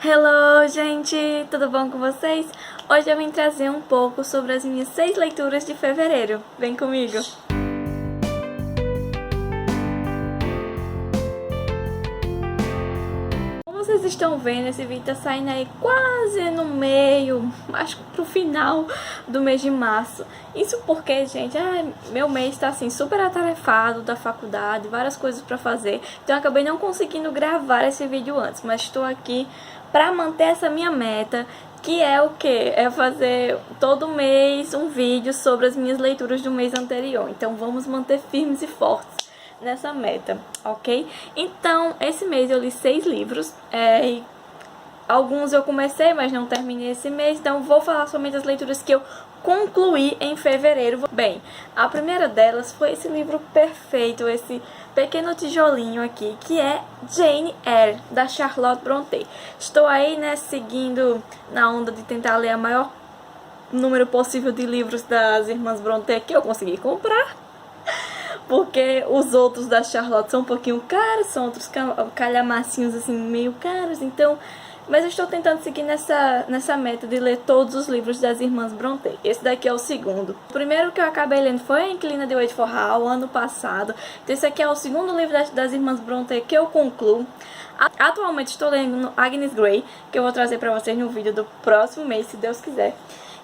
Hello, gente! Tudo bom com vocês? Hoje eu vim trazer um pouco sobre as minhas 6 leituras de fevereiro. Vem comigo! Como vocês estão vendo, esse vídeo tá saindo aí quase no meio, acho que pro final do mês de março. Isso porque, gente, meu mês tá assim super atarefado da faculdade, várias coisas pra fazer. Então eu acabei não conseguindo gravar esse vídeo antes, mas estou aqui pra manter essa minha meta, que é o quê? É fazer todo mês um vídeo sobre as minhas leituras do mês anterior. Então vamos manter firmes e fortes nessa meta, ok? Então, esse mês eu li 6 livros, e alguns eu comecei, mas não terminei esse mês, então vou falar somente das leituras que eu concluí em fevereiro. Bem, a primeira delas foi esse livro perfeito, esse pequeno tijolinho aqui, que é Jane Eyre, da Charlotte Brontë. Estou aí, né, seguindo na onda de tentar ler a maior número possível de livros das irmãs Brontë que eu consegui comprar, porque os outros da Charlotte são um pouquinho caros, são outros calhamacinhos assim meio caros, então... Mas eu estou tentando seguir nessa meta de ler todos os livros das irmãs Brontë. Esse daqui é o segundo. O primeiro que eu acabei lendo foi A Inquilina de Waitful Hall, ano passado. Então esse aqui é o segundo livro das irmãs Brontë que eu concluo. Atualmente estou lendo Agnes Grey, que eu vou trazer pra vocês no vídeo do próximo mês, se Deus quiser.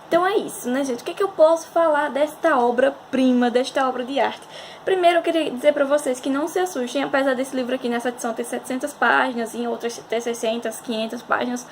Então é isso, né, gente? O que é que eu posso falar desta obra-prima, desta obra de arte? Primeiro, eu queria dizer pra vocês que não se assustem, apesar desse livro aqui nessa edição ter 700 páginas, em outras ter 600, 500 páginas,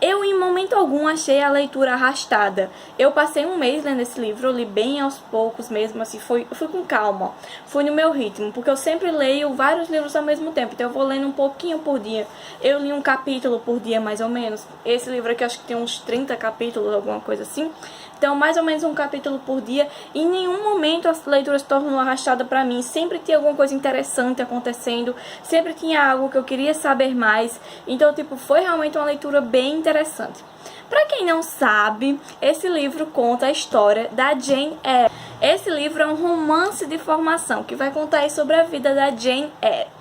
eu em momento algum achei a leitura arrastada. Eu passei um mês lendo esse livro, eu li bem aos poucos mesmo, assim, fui com calma, fui no meu ritmo, porque eu sempre leio vários livros ao mesmo tempo, então eu vou lendo um pouquinho por dia. Eu li um capítulo por dia, mais ou menos. Esse livro aqui, eu acho que tem uns 30 capítulos, alguma coisa assim. Então, mais ou menos um capítulo por dia. E em nenhum momento a leitura se tornou arrastada pra mim. Sempre tinha alguma coisa interessante acontecendo. Sempre tinha algo que eu queria saber mais. Então, tipo, foi realmente uma leitura bem interessante. Pra quem não sabe, esse livro conta a história da Jane Eyre. Esse livro é um romance de formação que vai contar aí sobre a vida da Jane Eyre.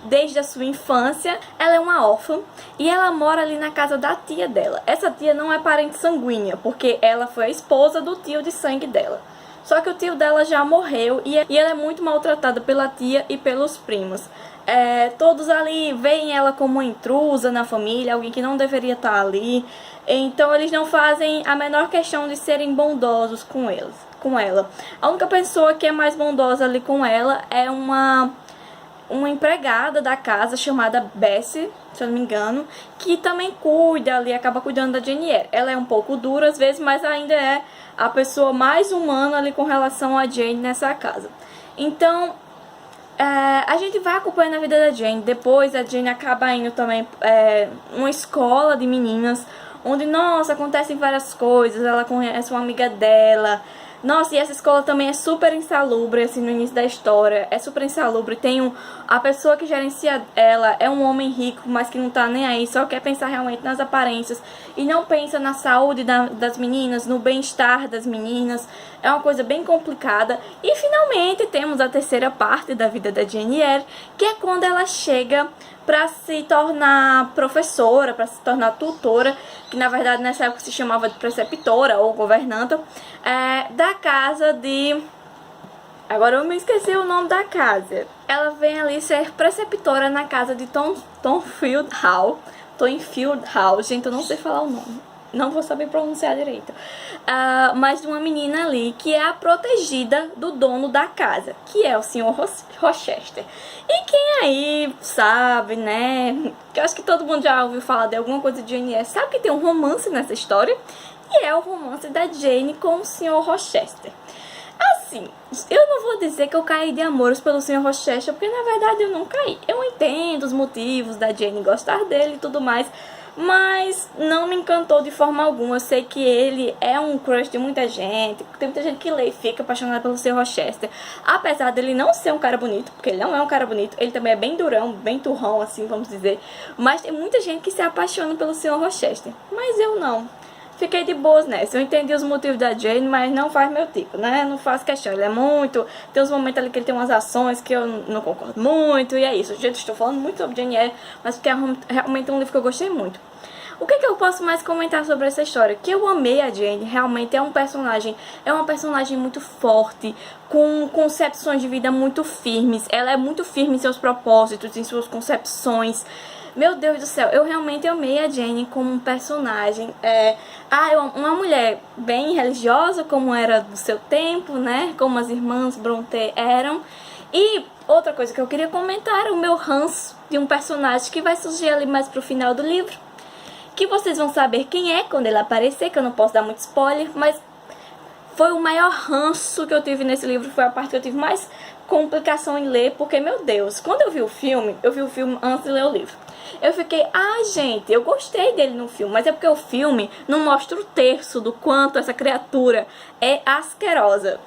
Desde a sua infância, ela é uma órfã e ela mora ali na casa da tia dela. Essa tia não é parente sanguínea, porque ela foi a esposa do tio de sangue dela. Só que o tio dela já morreu e ela é muito maltratada pela tia e pelos primos. Todos ali veem ela como uma intrusa na família, alguém que não deveria estar ali. Então eles não fazem a menor questão de serem bondosos com ela. A única pessoa que é mais bondosa ali com ela é uma empregada da casa chamada Bessie, se eu não me engano, que também cuida ali, acaba cuidando da Jane Eyre. Ela é um pouco dura às vezes, mas ainda é a pessoa mais humana ali com relação a Jane nessa casa. Então, a gente vai acompanhando a vida da Jane. Depois a Jane acaba indo também uma escola de meninas, onde, nossa, acontecem várias coisas. Ela conhece uma amiga dela. Nossa, e essa escola também é super insalubre, assim, no início da história. É super insalubre. A pessoa que gerencia ela é um homem rico, mas que não tá nem aí. Só quer pensar realmente nas aparências. E não pensa na saúde das meninas, no bem-estar das meninas. É uma coisa bem complicada. E, finalmente, temos a terceira parte da vida da Jane Eyre, que é quando ela chega para se tornar professora, para se tornar tutora, que na verdade nessa época se chamava de preceptora ou governanta, da casa de... Agora eu me esqueci o nome da casa. Ela vem ali ser preceptora na casa de Thornfield Hall. Gente, eu não sei falar o nome. Não vou saber pronunciar direito. Mas de uma menina ali que é a protegida do dono da casa, que é o Sr. Rochester. E quem aí sabe, né? Que eu acho que todo mundo já ouviu falar de alguma coisa de Jane Eyre. Sabe que tem um romance nessa história? E é o romance da Jane com o Sr. Rochester. Assim, eu não vou dizer que eu caí de amores pelo Sr. Rochester, porque na verdade eu não caí. Eu entendo os motivos da Jane gostar dele e tudo mais, mas não me encantou de forma alguma. Eu sei que ele é um crush de muita gente, tem muita gente que lê e fica apaixonada pelo Sr. Rochester. Apesar dele não ser um cara bonito, porque ele não é um cara bonito, ele também é bem durão, bem turrão, assim, vamos dizer. Mas tem muita gente que se apaixona pelo Sr. Rochester, mas eu não. Fiquei de boas nessa. Eu entendi os motivos da Jane, mas não faz meu tipo, né? Não faço questão. Ele é muito... Tem uns momentos ali que ele tem umas ações que eu não concordo muito. E é isso. Gente, estou falando muito sobre Jane Eyre, mas porque é realmente um livro que eu gostei muito. O que eu posso mais comentar sobre essa história? Que eu amei a Jane, realmente é uma personagem muito forte, com concepções de vida muito firmes. Ela é muito firme em seus propósitos, em suas concepções. Meu Deus do céu, eu realmente amei a Jane como um personagem. Uma mulher bem religiosa, como era do seu tempo, né? Como as irmãs Brontë eram. E outra coisa que eu queria comentar, o meu ranço de um personagem que vai surgir ali mais pro final do livro. Que vocês vão saber quem é quando ele aparecer, que eu não posso dar muito spoiler, mas foi o maior ranço que eu tive nesse livro, foi a parte que eu tive mais complicação em ler, porque, meu Deus, quando eu vi o filme antes de ler o livro. Eu fiquei, gente, eu gostei dele no filme, mas é porque o filme não mostra o terço do quanto essa criatura é asquerosa.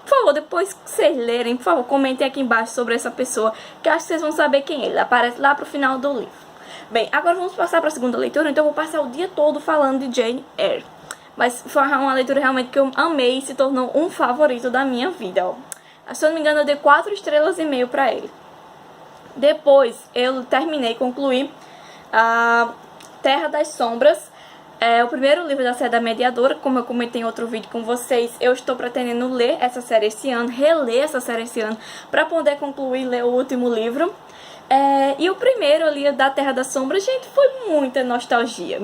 Por favor, depois que vocês lerem, por favor, comentem aqui embaixo sobre essa pessoa, que eu acho que vocês vão saber quem é. Ele aparece lá pro final do livro. Bem, agora vamos passar para a segunda leitura, então eu vou passar o dia todo falando de Jane Eyre. Mas foi uma leitura realmente que eu amei e se tornou um favorito da minha vida, ó. Se eu não me engano, eu dei 4,5 estrelas pra ele. Depois, eu concluí a Terra das Sombras. É o primeiro livro da série da Mediadora. Como eu comentei em outro vídeo com vocês, eu estou pretendendo ler essa série esse ano, reler essa série esse ano, para poder concluir ler o último livro. E o primeiro ali, da Terra das Sombras, gente, foi muita nostalgia.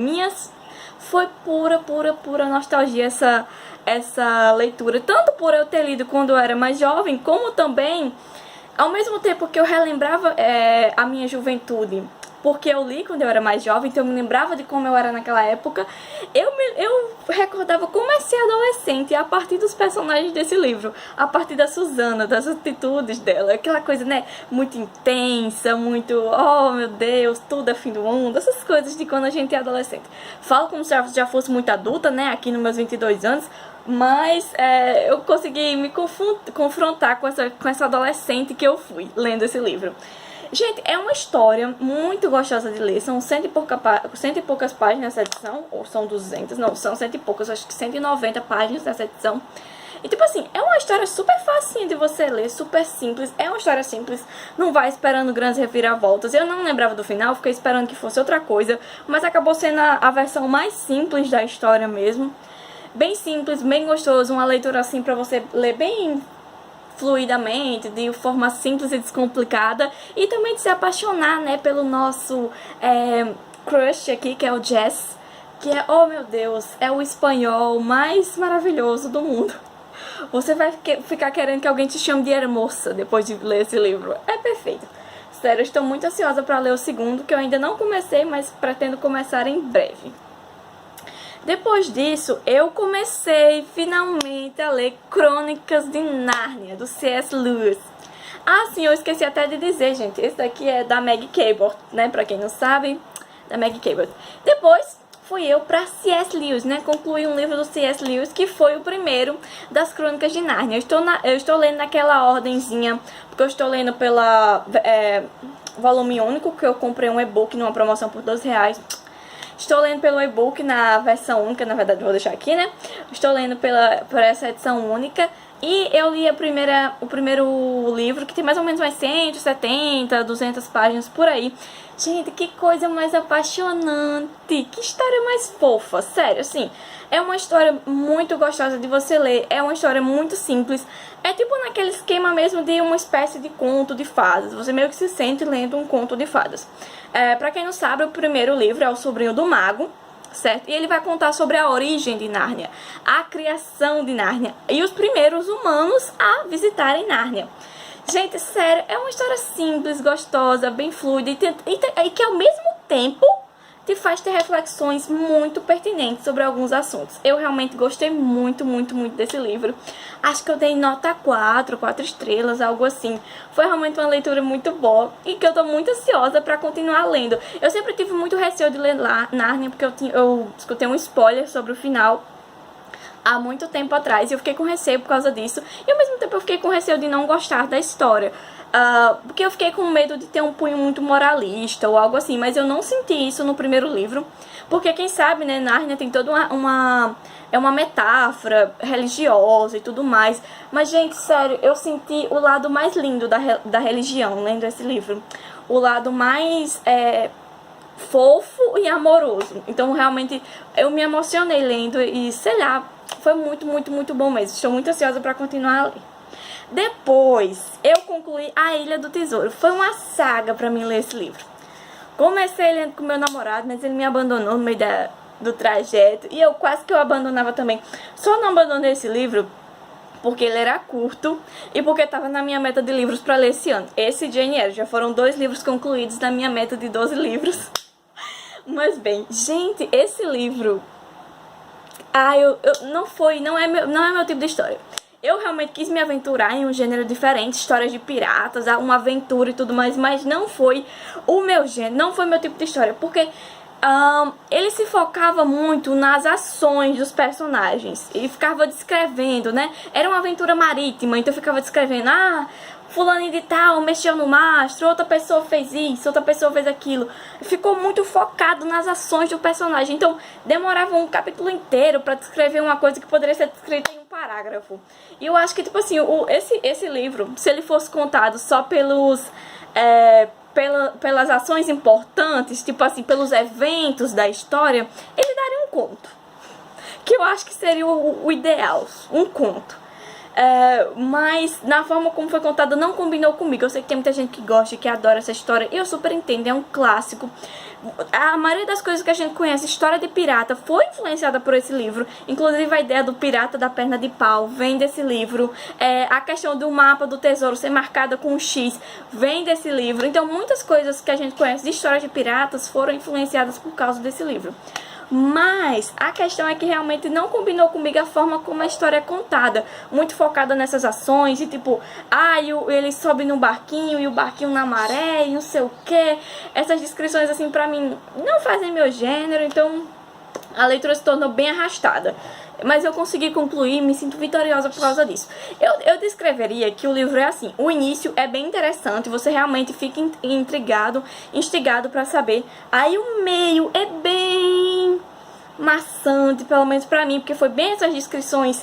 Foi pura nostalgia essa leitura. Tanto por eu ter lido quando eu era mais jovem, como também, ao mesmo tempo que eu relembrava a minha juventude, porque eu li quando eu era mais jovem, então eu me lembrava de como eu era naquela época. Eu recordava como é ser adolescente a partir dos personagens desse livro, a partir da Susana, das atitudes dela, aquela coisa, né, muito intensa, muito, oh meu Deus, tudo é fim do mundo, essas coisas de quando a gente é adolescente. Falo como se eu já fosse muito adulta, né, aqui nos meus 22 anos, mas eu consegui me confrontar com essa adolescente que eu fui lendo esse livro. Gente, é uma história muito gostosa de ler. São cento e poucas páginas nessa edição. Ou são 200, não, são cento e poucas. Acho que 190 páginas nessa edição. E tipo assim, é uma história super facinha de você ler, super simples. É uma história simples, não vai esperando grandes reviravoltas. Eu não lembrava do final, fiquei esperando que fosse outra coisa. Mas acabou sendo a versão mais simples da história mesmo. Bem simples, bem gostoso. Uma leitura assim pra você ler bem fluidamente, de forma simples e descomplicada, e também de se apaixonar, né, pelo nosso crush aqui, que é o Jess, que é, oh meu Deus, é o espanhol mais maravilhoso do mundo. Você vai ficar querendo que alguém te chame de hermosa depois de ler esse livro. É perfeito. Sério, eu estou muito ansiosa para ler o segundo, que eu ainda não comecei, mas pretendo começar em breve. Depois disso, eu comecei finalmente a ler Crônicas de Nárnia, do C.S. Lewis. Sim, eu esqueci até de dizer, gente, esse daqui é da Meg Cabot, né, pra quem não sabe, da Meg Cabot. Depois, fui eu pra C.S. Lewis, né, concluí um livro do C.S. Lewis, que foi o primeiro das Crônicas de Nárnia. Eu estou lendo naquela ordenzinha, porque eu estou lendo pela volume único, que eu comprei um e-book numa promoção por R$12. Estou lendo pelo e-book na versão única, na verdade vou deixar aqui, né? Estou lendo por essa edição única. E eu li o primeiro livro, que tem mais ou menos umas 170, 200 páginas por aí. Gente, que coisa mais apaixonante, que história mais fofa, sério, assim. É uma história muito gostosa de você ler, é uma história muito simples. É tipo naquele esquema mesmo de uma espécie de conto de fadas. Você meio que se sente lendo um conto de fadas. Pra quem não sabe, o primeiro livro é O Sobrinho do Mago, certo? E ele vai contar sobre a origem de Nárnia, a criação de Nárnia e os primeiros humanos a visitarem Nárnia. Gente, sério, é uma história simples, gostosa, bem fluida e que ao mesmo tempo te faz ter reflexões muito pertinentes sobre alguns assuntos. Eu realmente gostei muito desse livro. Acho que eu dei nota 4 estrelas, algo assim. Foi realmente uma leitura muito boa e que eu tô muito ansiosa pra continuar lendo. Eu sempre tive muito receio de ler Nárnia, porque eu escutei um spoiler sobre o final há muito tempo atrás e eu fiquei com receio por causa disso. E ao mesmo tempo eu fiquei com receio de não gostar da história. Porque eu fiquei com medo de ter um punho muito moralista ou algo assim, mas eu não senti isso no primeiro livro, porque quem sabe, né, Nárnia tem toda uma metáfora religiosa e tudo mais, mas gente, sério, eu senti o lado mais lindo da religião lendo esse livro, o lado mais fofo e amoroso. Então realmente eu me emocionei lendo e sei lá, foi muito, muito, muito bom mesmo. Estou muito ansiosa para continuar a ler. Depois eu concluí A Ilha do Tesouro. Foi uma saga para mim ler esse livro. Comecei lendo com meu namorado, mas ele me abandonou no meio do trajeto. E eu quase que eu abandonava também. Só não abandonei esse livro porque ele era curto e porque estava na minha meta de livros para ler esse ano. Esse e Jane Eyre já foram 2 livros concluídos na minha meta de 12 livros. Mas bem, gente, esse livro... não é meu tipo de história. Eu realmente quis me aventurar em um gênero diferente, histórias de piratas, uma aventura e tudo mais, mas não foi o meu gênero, não foi meu tipo de história, porque ele se focava muito nas ações dos personagens e ficava descrevendo, né? Era uma aventura marítima, então ficava descrevendo, fulano de tal mexeu no mastro, outra pessoa fez isso, outra pessoa fez aquilo. Ficou muito focado nas ações do personagem, então demorava um capítulo inteiro pra descrever uma coisa que poderia ser descrita em um parágrafo. E eu acho que, tipo assim, esse livro, se ele fosse contado só pelas ações importantes, tipo assim, pelos eventos da história, ele daria um conto. Que eu acho que seria o ideal, um conto. Mas na forma como foi contada não combinou comigo. Eu sei que tem muita gente que gosta e que adora essa história, e eu super entendo, é um clássico. A maioria das coisas que a gente conhece, história de pirata, foi influenciada por esse livro. Inclusive a ideia do pirata da perna de pau vem desse livro. A questão do mapa do tesouro ser marcada com um X vem desse livro. Então muitas coisas que a gente conhece de história de piratas foram influenciadas por causa desse livro. Mas a questão é que realmente não combinou comigo a forma como a história é contada. Muito focada nessas ações e tipo, ele sobe num barquinho e o barquinho na maré e não sei o que. Essas descrições assim pra mim não fazem meu gênero, então a leitura se tornou bem arrastada. Mas eu consegui concluir e me sinto vitoriosa por causa disso. Eu descreveria que o livro é assim. O início é bem interessante, você realmente fica intrigado, instigado pra saber. Aí o meio é bem maçante, pelo menos pra mim, porque foi bem essas descrições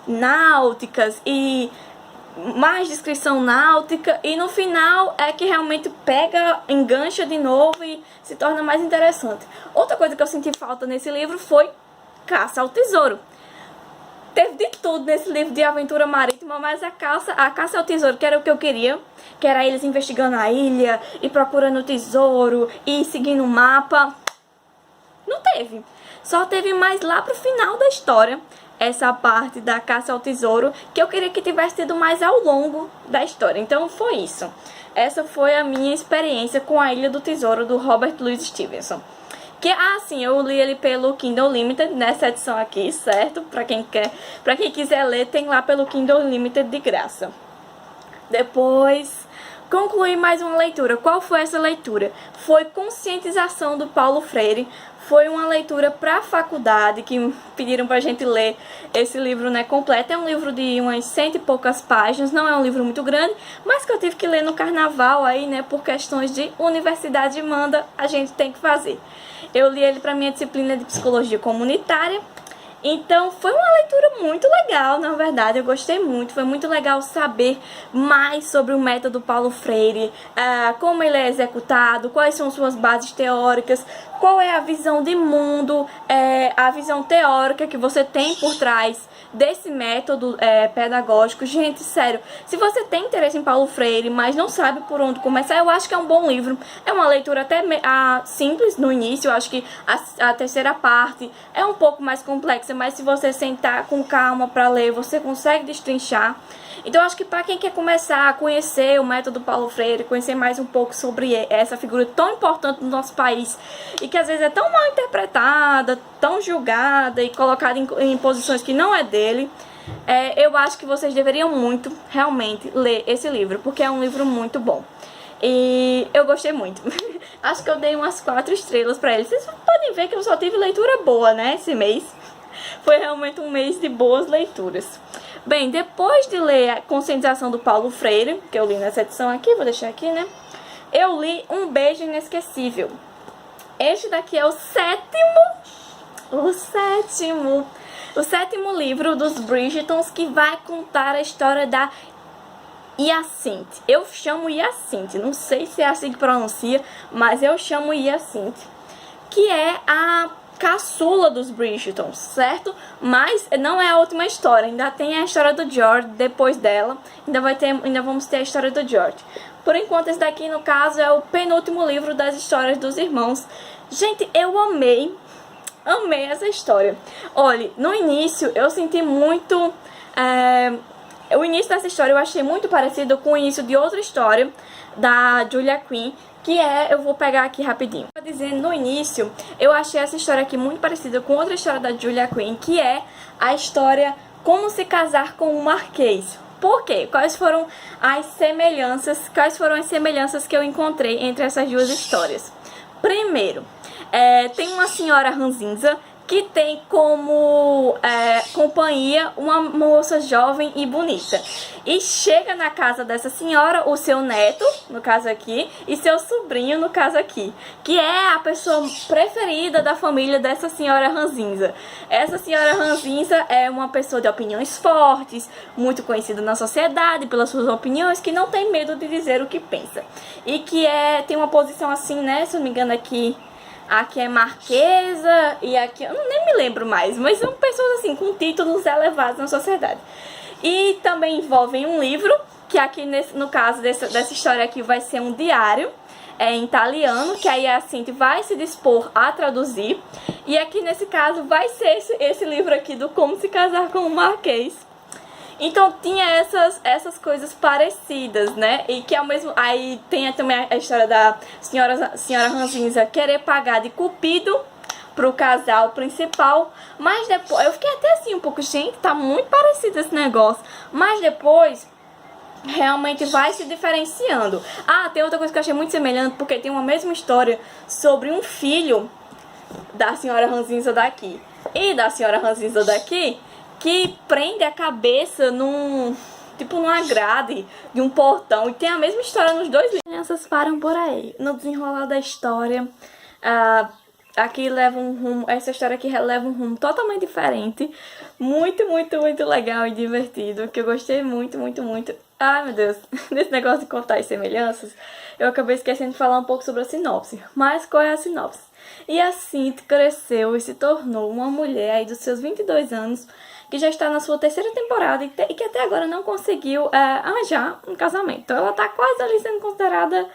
náuticas e mais descrição náutica, e no final é que realmente engancha de novo e se torna mais interessante. Outra coisa que eu senti falta nesse livro foi caça ao tesouro. Teve de tudo nesse livro de aventura marítima, mas a caça ao tesouro, que era o que eu queria, que era eles investigando a ilha e procurando o tesouro e seguindo o mapa, não teve. Só teve mais lá pro final da história, essa parte da caça ao tesouro, que eu queria que tivesse tido mais ao longo da história. Então foi isso. Essa foi a minha experiência com A Ilha do Tesouro, do Robert Louis Stevenson. Sim, eu li ele pelo Kindle Unlimited, nessa edição aqui, certo? Pra quem quiser ler, tem lá pelo Kindle Unlimited de graça. Depois, concluí mais uma leitura. Qual foi essa leitura? Foi Conscientização, do Paulo Freire. Foi uma leitura pra faculdade, que pediram pra gente ler esse livro, né, completo. É um livro de umas 100 e poucas páginas, não é um livro muito grande, mas que eu tive que ler no carnaval aí, né, por questões de universidade manda, a gente tem que fazer. Eu li ele pra minha disciplina de psicologia comunitária. Então foi uma leitura muito legal, na verdade, eu gostei muito. Foi muito legal saber mais sobre o método Paulo Freire, como ele é executado, quais são suas bases teóricas, qual é a visão de mundo, a visão teórica que você tem por trás desse método pedagógico. Gente, sério, se você tem interesse em Paulo Freire, mas não sabe por onde começar, eu acho que é um bom livro. É uma leitura até simples no início, eu acho que a terceira parte é um pouco mais complexa, mas se você sentar com calma para ler, você consegue destrinchar. Então eu acho que para quem quer começar a conhecer o método Paulo Freire, conhecer mais um pouco sobre essa figura tão importante no nosso país e que às vezes é tão mal interpretada, tão julgada e colocada em posições que não é dele, eu acho que vocês deveriam muito, realmente, ler esse livro, porque é um livro muito bom. E eu gostei muito. Acho que eu dei umas 4 estrelas pra ele. Vocês podem ver que eu só tive leitura boa, né, esse mês. Foi realmente um mês de boas leituras. Bem, depois de ler a Conscientização, do Paulo Freire, que eu li nessa edição aqui, vou deixar aqui, né? Eu li Um Beijo Inesquecível. Este daqui é o sétimo livro dos Bridgertons, que vai contar a história da Hyacinthe. Eu chamo Hyacinthe, não sei se é assim que pronuncia, mas eu chamo Hyacinthe, que é a caçula dos Bridgerton, certo? Mas não é a última história, ainda tem a história do George depois dela, ainda vamos ter a história do George. Por enquanto, esse daqui, no caso, é o penúltimo livro das histórias dos irmãos. Gente, eu amei essa história. Olha, no início eu senti muito... o início dessa história eu achei muito parecido com o início de outra história da Julia Quinn, que eu vou pegar aqui rapidinho. Dizendo, no início, eu achei essa história aqui muito parecida com outra história da Julia Quinn, que é a história Como se Casar com o Marquês. Por quê? Quais foram as semelhanças que eu encontrei entre essas duas histórias? Primeiro, tem uma senhora ranzinza que tem como companhia uma moça jovem e bonita. E chega na casa dessa senhora o seu neto, no caso aqui, e seu sobrinho, no caso aqui, que é a pessoa preferida da família dessa senhora ranzinza. Essa senhora ranzinza é uma pessoa de opiniões fortes, muito conhecida na sociedade pelas suas opiniões, que não tem medo de dizer o que pensa. E que tem uma posição assim, né, se eu não me engano aqui é marquesa e aqui, eu nem me lembro mais, mas são pessoas assim, com títulos elevados na sociedade. E também envolvem um livro, que aqui no caso dessa história aqui vai ser um diário, em italiano, que aí a Cinti vai se dispor a traduzir. E aqui nesse caso vai ser esse livro aqui do Como se Casar com o Marquês. Então tinha essas coisas parecidas, né? E que ao mesmo... Aí tem também a história da senhora Ranzinza querer pagar de cupido pro casal principal. Mas depois... Eu fiquei até assim um pouco... Gente, tá muito parecido esse negócio. Mas depois... realmente vai se diferenciando. Ah, tem outra coisa que eu achei muito semelhante, porque tem uma mesma história sobre um filho da senhora Ranzinza daqui e da senhora Ranzinza daqui, que prende a cabeça numa grade de um portão, e tem a mesma história nos dois livros. As crianças param por aí. No desenrolar da história, aqui essa história aqui leva um rumo totalmente diferente, muito, muito, muito legal e divertido, que eu gostei muito, muito, muito. Ai, meu Deus, nesse negócio de contar as semelhanças, eu acabei esquecendo de falar um pouco sobre a sinopse. Mas qual é a sinopse? E a Cinti cresceu e se tornou uma mulher aí dos seus 22 anos, que já está na sua terceira temporada e que até agora não conseguiu arranjar um casamento. Então ela tá quase ali sendo considerada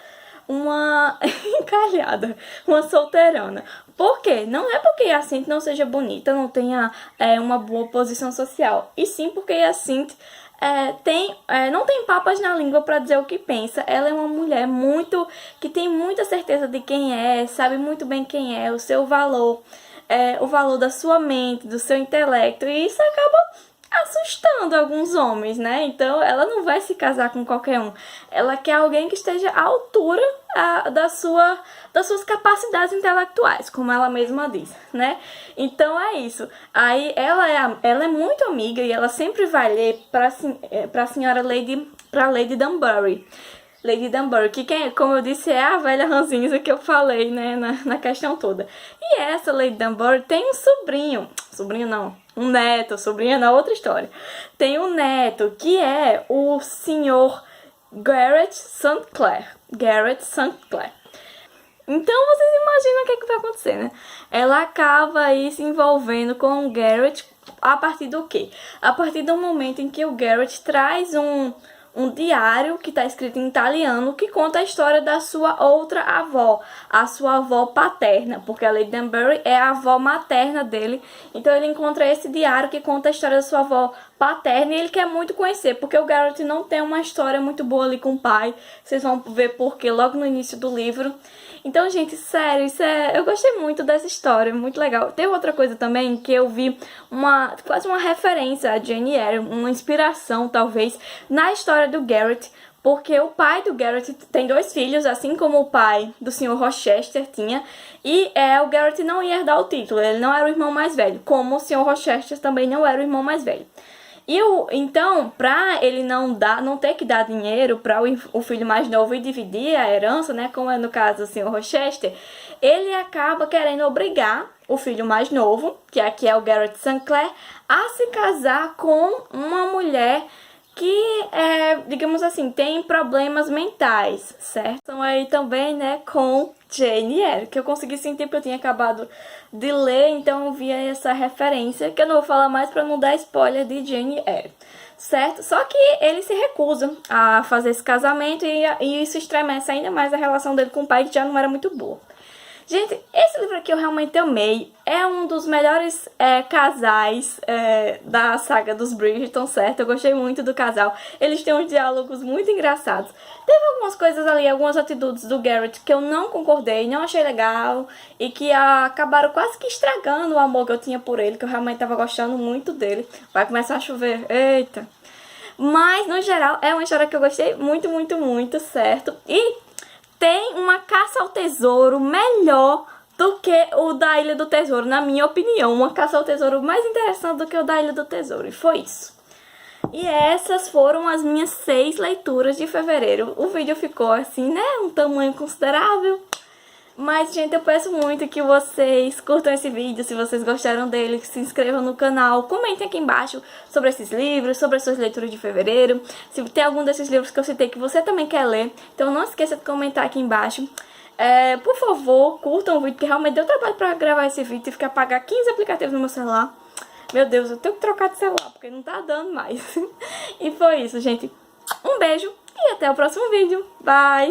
uma encalhada, uma solteirona. Por quê? Não é porque a Cinti não seja bonita, não tenha uma boa posição social, e sim porque a Cinti não tem papas na língua para dizer o que pensa. Ela é uma mulher que tem muita certeza de quem é, sabe muito bem quem é, o seu valor, o valor da sua mente, do seu intelecto, e isso acaba assustando alguns homens, né? Então ela não vai se casar com qualquer um. Ela quer alguém que esteja à altura das suas capacidades intelectuais, como ela mesma diz, né? Então é isso. Aí ela é muito amiga e ela sempre vai ler pra senhora Lady Dunbury. Lady Dunbury, que como eu disse, é a velha ranzinza que eu falei, né, na questão toda. E essa Lady Dunbury tem um sobrinho não, um neto, sobrinho na outra história. Tem um neto que é o senhor Garrett St. Clair. Então vocês imaginam o que vai acontecer, né? Ela acaba aí se envolvendo com o Garrett a partir do quê? A partir do momento em que o Garrett traz um diário que está escrito em italiano, que conta a história da sua outra avó, a sua avó paterna, porque a Lady Dunbury é a avó materna dele. Então ele encontra esse diário que conta a história da sua avó paterna, e ele quer muito conhecer, porque o Garrett não tem uma história muito boa ali com o pai. Vocês vão ver porque logo no início do livro. Então, gente, sério, eu gostei muito dessa história, muito legal. Tem outra coisa também que eu vi quase uma referência a Jane Eyre, uma inspiração, talvez, na história do Garrett, porque o pai do Garrett tem 2 filhos, assim como o pai do Sr. Rochester tinha, e o Garrett não ia herdar o título, ele não era o irmão mais velho, como o Sr. Rochester também não era o irmão mais velho. Então, pra ele não ter que dar dinheiro para o filho mais novo e dividir a herança, né, como é no caso do Sr. Rochester, ele acaba querendo obrigar o filho mais novo, que aqui é o Garrett St. Clair, a se casar com uma mulher que, digamos assim, tem problemas mentais, certo? Então aí também, né, com Jane Eyre, que eu consegui sentir porque eu tinha acabado de ler, então eu via essa referência, que eu não vou falar mais pra não dar spoiler de Jane Eyre, certo? Só que ele se recusa a fazer esse casamento e isso estremece ainda mais a relação dele com o pai, que já não era muito boa. Gente, esse livro aqui eu realmente amei. É um dos melhores casais da saga dos Bridgerton, certo? Eu gostei muito do casal. Eles têm uns diálogos muito engraçados. Teve algumas coisas ali, algumas atitudes do Garrett que eu não concordei, não achei legal. E que acabaram quase que estragando o amor que eu tinha por ele, que eu realmente tava gostando muito dele. Vai começar a chover, eita! Mas, no geral, é uma história que eu gostei muito, muito, muito, certo? E tem uma caça ao tesouro melhor do que o da Ilha do Tesouro, na minha opinião. Uma caça ao tesouro mais interessante do que o da Ilha do Tesouro. E foi isso. E essas foram as minhas 6 leituras de fevereiro. O vídeo ficou assim, né? Um tamanho considerável. Mas, gente, eu peço muito que vocês curtam esse vídeo, se vocês gostaram dele, que se inscrevam no canal, comentem aqui embaixo sobre esses livros, sobre as suas leituras de fevereiro, se tem algum desses livros que eu citei que você também quer ler, então não esqueça de comentar aqui embaixo. Por favor, curtam o vídeo, que realmente deu trabalho pra gravar esse vídeo e ficar pagar 15 aplicativos no meu celular. Meu Deus, eu tenho que trocar de celular, porque não tá dando mais. E foi isso, gente. Um beijo e até o próximo vídeo. Bye!